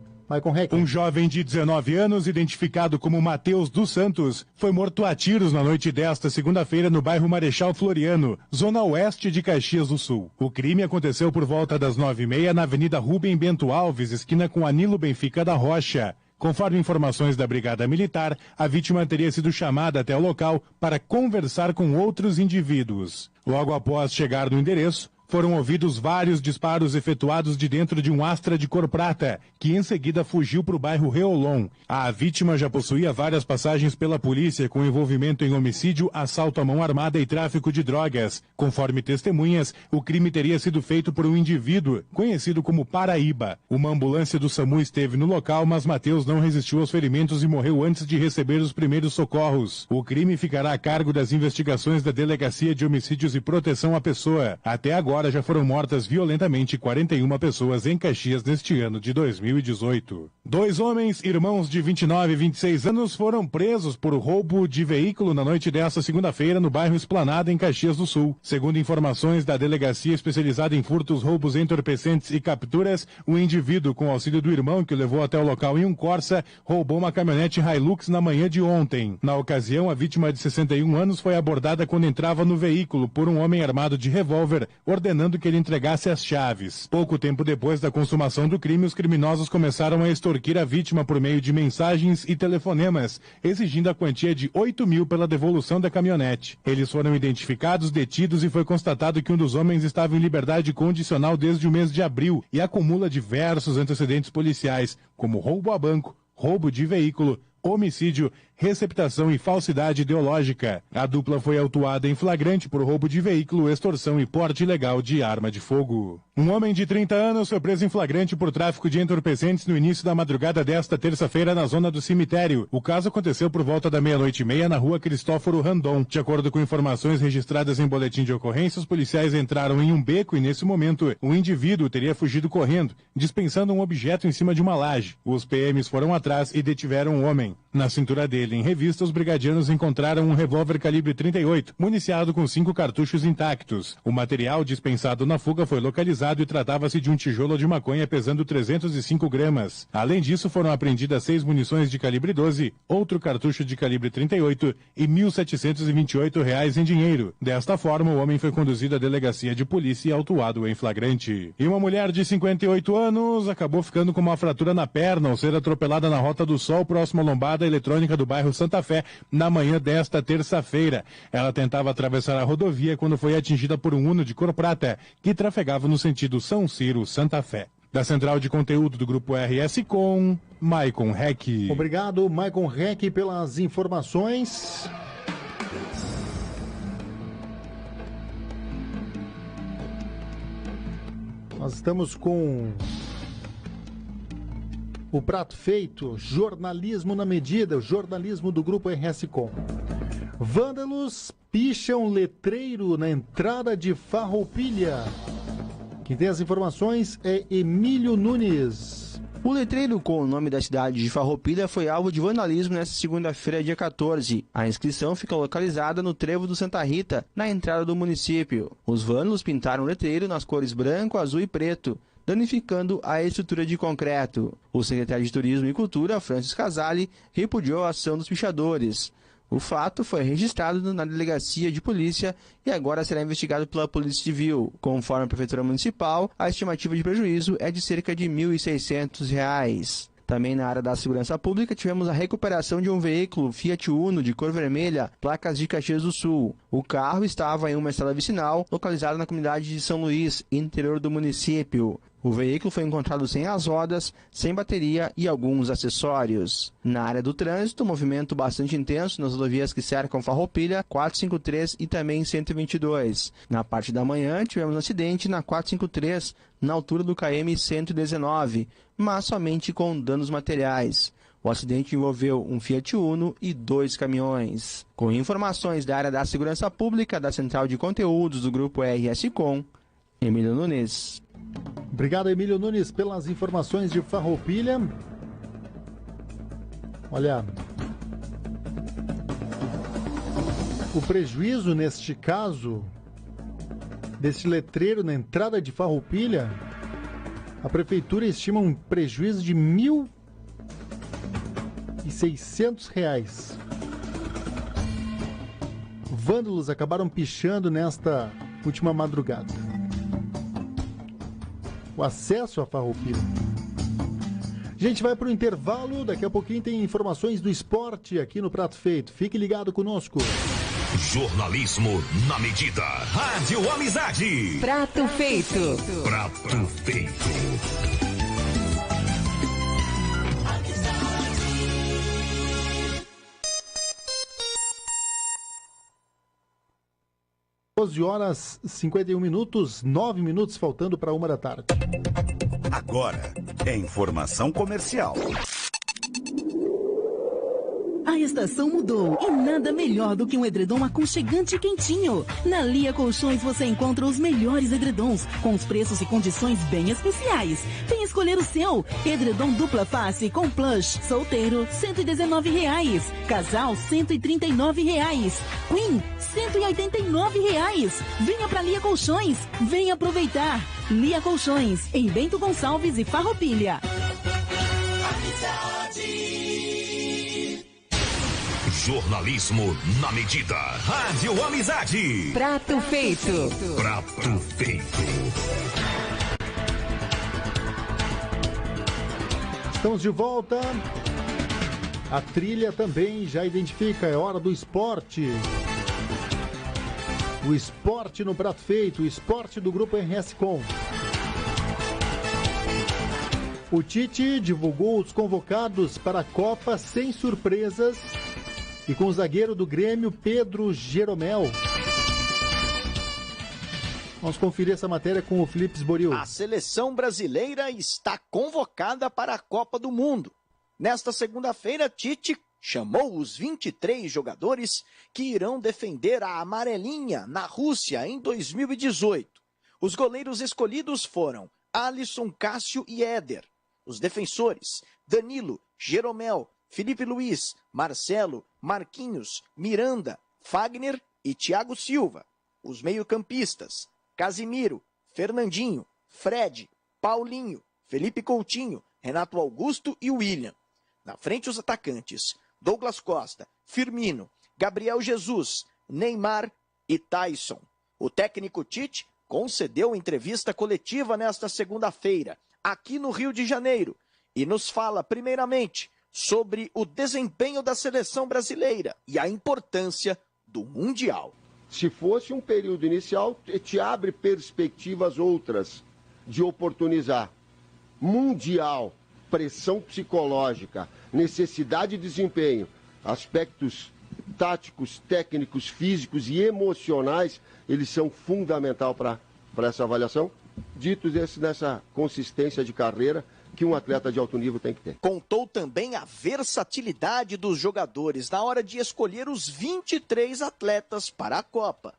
Um jovem de 19 anos, identificado como Matheus dos Santos, foi morto a tiros na noite desta segunda-feira no bairro Marechal Floriano, zona oeste de Caxias do Sul. O crime aconteceu por volta das 9h30 na Avenida Rubem Bento Alves, esquina com Anilo Benfica da Rocha. Conforme informações da Brigada Militar, a vítima teria sido chamada até o local para conversar com outros indivíduos. Logo após chegar no endereço, foram ouvidos vários disparos efetuados de dentro de um Astra de cor prata, que em seguida fugiu para o bairro Reolon. A vítima já possuía várias passagens pela polícia com envolvimento em homicídio, assalto à mão armada e tráfico de drogas. Conforme testemunhas, o crime teria sido feito por um indivíduo conhecido como Paraíba. Uma ambulância do SAMU esteve no local, mas Matheus não resistiu aos ferimentos e morreu antes de receber os primeiros socorros. O crime ficará a cargo das investigações da Delegacia de Homicídios e Proteção à Pessoa. Até agora, já foram mortas violentamente 41 pessoas em Caxias neste ano de 2018. 2 homens, irmãos de 29 e 26 anos, foram presos por roubo de veículo na noite desta segunda-feira no bairro Esplanada, em Caxias do Sul. Segundo informações da delegacia especializada em furtos, roubos, entorpecentes e capturas, o indivíduo, com auxílio do irmão que o levou até o local em um Corsa, roubou uma caminhonete Hilux na manhã de ontem. Na ocasião, a vítima de 61 anos foi abordada quando entrava no veículo por um homem armado de revólver, ordenando que ele entregasse as chaves. Pouco tempo depois da consumação do crime, os criminosos começaram a extorquir a vítima por meio de mensagens e telefonemas, exigindo a quantia de 8 mil pela devolução da caminhonete. Eles foram identificados, detidos e foi constatado que um dos homens estava em liberdade condicional desde o mês de abril e acumula diversos antecedentes policiais, como roubo a banco, roubo de veículo, homicídio, receptação e falsidade ideológica. A dupla foi autuada em flagrante por roubo de veículo, extorsão e porte ilegal de arma de fogo. Um homem de 30 anos foi preso em flagrante por tráfico de entorpecentes no início da madrugada desta terça-feira na zona do cemitério. O caso aconteceu por volta da 00:30 na rua Cristóforo Randon. De acordo com informações registradas em boletim de ocorrência, os policiais entraram em um beco e, nesse momento, o indivíduo teria fugido correndo, dispensando um objeto em cima de uma laje. Os PMs foram atrás e detiveram o homem. Na cintura dele, em revista, os brigadianos encontraram um revólver calibre 38, municiado com 5 cartuchos intactos. O material dispensado na fuga foi localizado e tratava-se de um tijolo de maconha pesando 305 gramas. Além disso, foram apreendidas 6 munições de calibre 12, outro cartucho de calibre 38 e R$ 1.728 em dinheiro. Desta forma, o homem foi conduzido à delegacia de polícia e autuado em flagrante. E uma mulher de 58 anos acabou ficando com uma fratura na perna ao ser atropelada na Rota do Sol, próximo à lombada eletrônica do bairro Santa Fé, na manhã desta terça-feira. Ela tentava atravessar a rodovia quando foi atingida por um Uno de cor prata, que trafegava no sentido São Ciro-Santa Fé. Da central de conteúdo do Grupo RS Com, Maicon Heck. Obrigado, Maicon Heck, pelas informações. Nós estamos com o prato feito, jornalismo na medida, o jornalismo do Grupo RS Com. Vândalos picham letreiro na entrada de Farroupilha. Quem tem as informações é Emílio Nunes. O letreiro com o nome da cidade de Farroupilha foi alvo de vandalismo nesta segunda-feira, dia 14. A inscrição fica localizada no trevo do Santa Rita, na entrada do município. Os vândalos pintaram o letreiro nas cores branco, azul e preto, danificando a estrutura de concreto. O secretário de Turismo e Cultura, Francis Casale, repudiou a ação dos pichadores. O fato foi registrado na delegacia de polícia e agora será investigado pela Polícia Civil. Conforme a Prefeitura Municipal, a estimativa de prejuízo é de cerca de R$ 1.600. Também na área da segurança pública, tivemos a recuperação de um veículo Fiat Uno de cor vermelha, placas de Caxias do Sul. O carro estava em uma estrada vicinal, localizada na comunidade de São Luís, interior do município. O veículo foi encontrado sem as rodas, sem bateria e alguns acessórios. Na área do trânsito, movimento bastante intenso nas rodovias que cercam Farroupilha, 453 e também 122. Na parte da manhã, tivemos um acidente na 453, na altura do KM 119, mas somente com danos materiais. O acidente envolveu um Fiat Uno e 2 caminhões. Com informações da área da segurança pública, da central de conteúdos do Grupo RS Com, Emílio Nunes. Obrigado, Emílio Nunes, pelas informações de Farroupilha. Olha, o prejuízo neste caso, desse letreiro na entrada de Farroupilha, a prefeitura estima um prejuízo de R$ 1.600. Vândalos acabaram pichando nesta última madrugada o acesso a Farroupilha. A gente vai para o intervalo, daqui a pouquinho tem informações do esporte aqui no Prato Feito. Fique ligado conosco. Jornalismo na medida. Rádio Amizade. Prato Feito. Prato Feito. 12h51, 9 minutos faltando para 1 da tarde. Agora é informação comercial. A estação mudou e nada melhor do que um edredom aconchegante e quentinho. Na Lia Colchões você encontra os melhores edredons, com os preços e condições bem especiais. Vem escolher o seu. Edredom dupla face com plush, solteiro, R$ 119. Casal, R$ 139. Queen, R$ 189. Venha pra Lia Colchões, venha aproveitar. Lia Colchões, em Bento Gonçalves e Farroupilha. Jornalismo na medida. Rádio Amizade. Prato feito. Prato feito. Estamos de volta. A trilha também já identifica, é hora do esporte. O esporte no prato feito, o esporte do Grupo RS Com. O Tite divulgou os convocados para a Copa sem surpresas e com o zagueiro do Grêmio, Pedro Jeromel. Vamos conferir essa matéria com o Felipe Sboril. A seleção brasileira está convocada para a Copa do Mundo. Nesta segunda-feira, Tite chamou os 23 jogadores que irão defender a amarelinha na Rússia em 2018. Os goleiros escolhidos foram Alisson, Cássio e Éder. Os defensores, Danilo, Jeromel, Felipe Luiz, Marcelo, Marquinhos, Miranda, Fagner e Thiago Silva. Os meio-campistas, Casimiro, Fernandinho, Fred, Paulinho, Felipe Coutinho, Renato Augusto e William. Na frente, os atacantes, Douglas Costa, Firmino, Gabriel Jesus, Neymar e Tyson. O técnico Tite concedeu entrevista coletiva nesta segunda-feira, aqui no Rio de Janeiro, e nos fala, primeiramente, sobre o desempenho da seleção brasileira e a importância do Mundial. Se fosse um período inicial, te abre perspectivas outras de oportunizar. Mundial, pressão psicológica, necessidade de desempenho, aspectos táticos, técnicos, físicos e emocionais, eles são fundamentais para essa avaliação. Dito nessa consistência de carreira que um atleta de alto nível tem que ter. Contou também a versatilidade dos jogadores na hora de escolher os 23 atletas para a Copa.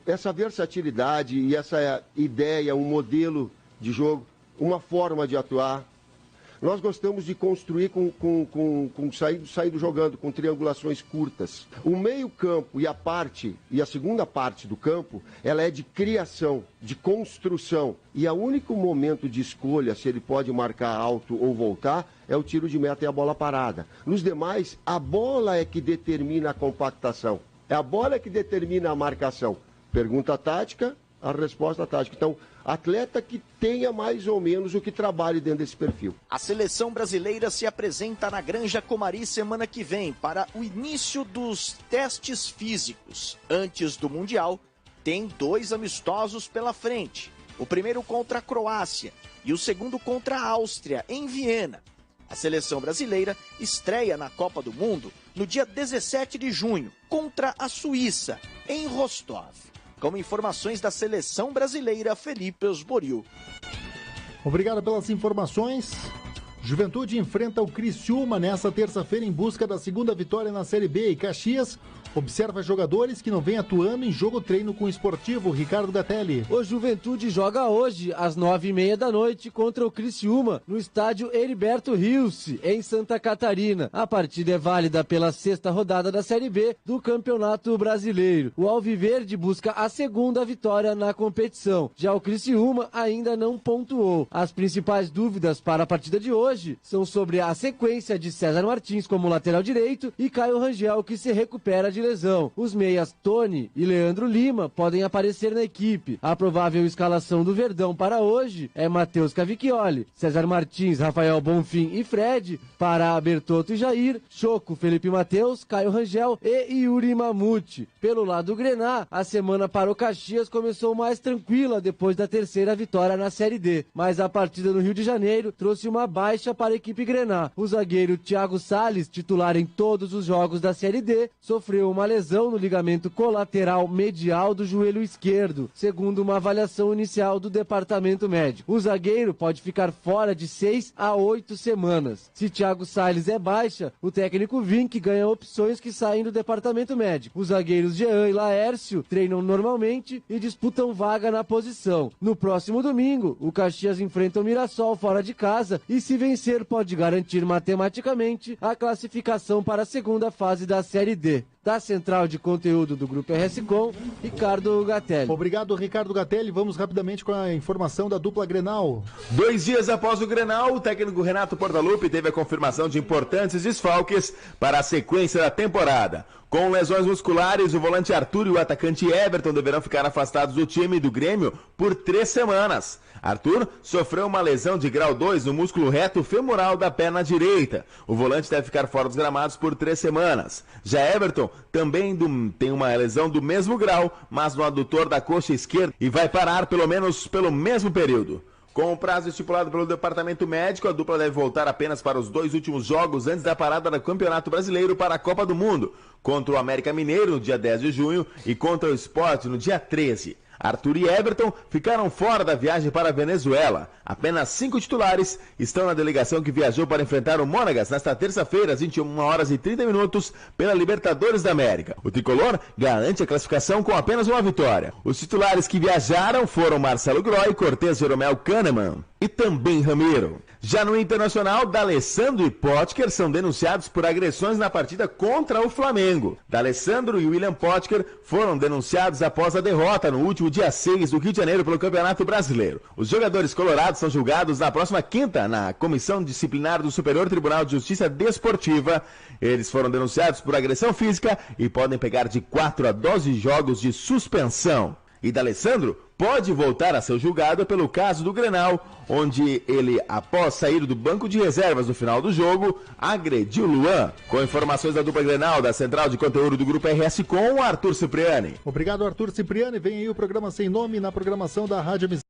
Essa versatilidade e essa ideia, um modelo de jogo, uma forma de atuar. Nós gostamos de construir saindo jogando, com triangulações curtas. O meio-campo e a segunda parte do campo, ela é de criação, de construção. E o único momento de escolha, se ele pode marcar alto ou voltar, é o tiro de meta e a bola parada. Nos demais, a bola é que determina a compactação. É a bola que determina a marcação. Pergunta tática, a resposta tática. Então, atleta que tenha mais ou menos o que trabalhe dentro desse perfil. A seleção brasileira se apresenta na Granja Comari semana que vem para o início dos testes físicos. Antes do Mundial, tem 2 amistosos pela frente. O primeiro contra a Croácia e o segundo contra a Áustria, em Viena. A seleção brasileira estreia na Copa do Mundo no dia 17 de junho, contra a Suíça, em Rostov. Com informações da seleção brasileira, Felipe Osboril. Obrigado pelas informações. Juventude enfrenta o Criciúma nesta terça-feira em busca da segunda vitória na Série B. E Caxias observa jogadores que não vêm atuando em jogo-treino com o Esportivo. Ricardo Gatelli. O Juventude joga hoje, às 9h30 da noite, contra o Criciúma, no estádio Heriberto Rilse, em Santa Catarina. A partida é válida pela 6ª rodada da Série B do Campeonato Brasileiro. O Alviverde busca a segunda vitória na competição. Já o Criciúma ainda não pontuou. As principais dúvidas para a partida de hoje são sobre a sequência de César Martins como lateral direito e Caio Rangel, que se recupera de lesão. Os meias Tony e Leandro Lima podem aparecer na equipe. A provável escalação do Verdão para hoje é Matheus Cavicchioli, César Martins, Rafael Bonfim e Fred, para Bertotto e Jair, Choco, Felipe Matheus, Caio Rangel e Yuri Mamute. Pelo lado do Grená, a semana para o Caxias começou mais tranquila depois da terceira vitória na Série D, mas a partida no Rio de Janeiro trouxe uma baixa para a equipe Grená. O zagueiro Thiago Salles, titular em todos os jogos da Série D, sofreu uma lesão no ligamento colateral medial do joelho esquerdo, segundo uma avaliação inicial do departamento médico. O zagueiro pode ficar fora de 6 a 8 semanas. Se Thiago Salles é baixa, o técnico Vink ganha opções que saem do departamento médico. Os zagueiros Jean e Laércio treinam normalmente e disputam vaga na posição. No próximo domingo, o Caxias enfrenta o Mirassol fora de casa e, se vencer, pode garantir matematicamente a classificação para a segunda fase da Série D. Da da Central de Conteúdo do Grupo RS Com, Ricardo Gatelli. Obrigado, Ricardo Gatelli. Vamos rapidamente com a informação da dupla Grenal. 2 dias após o Grenal, o técnico Renato Portaluppi teve a confirmação de importantes desfalques para a sequência da temporada. Com lesões musculares, o volante Arthur e o atacante Everton deverão ficar afastados do time do Grêmio por 3 semanas. Arthur sofreu uma lesão de grau 2 no músculo reto femoral da perna direita. O volante deve ficar fora dos gramados por 3 semanas. Já Everton também tem uma lesão do mesmo grau, mas no adutor da coxa esquerda e vai parar pelo menos pelo mesmo período. Com o prazo estipulado pelo departamento médico, a dupla deve voltar apenas para os 2 últimos jogos antes da parada do Campeonato Brasileiro para a Copa do Mundo, contra o América Mineiro no dia 10 de junho e contra o Sport no dia 13. Arthur e Everton ficaram fora da viagem para a Venezuela. Apenas 5 titulares estão na delegação que viajou para enfrentar o Monagas nesta terça-feira, às 21h30, pela Libertadores da América. O tricolor garante a classificação com apenas uma vitória. Os titulares que viajaram foram Marcelo Groy, Cortez, Jeromel Kahneman e também Ramiro. Já no Internacional, D'Alessandro e Potker são denunciados por agressões na partida contra o Flamengo. D'Alessandro e William Potker foram denunciados após a derrota no último dia 6 do Rio de Janeiro pelo Campeonato Brasileiro. Os jogadores colorados são julgados na próxima quinta na Comissão Disciplinar do Superior Tribunal de Justiça Desportiva. Eles foram denunciados por agressão física e podem pegar de 4 a 12 jogos de suspensão. E D'Alessandro pode voltar a ser julgado pelo caso do Grenal, onde ele, após sair do banco de reservas no final do jogo, agrediu Luan. Com informações da dupla Grenal, da Central de Conteúdo do Grupo RS Com, Arthur Cipriani. Obrigado, Arthur Cipriani. Vem aí o programa Sem Nome na programação da Rádio Amizade.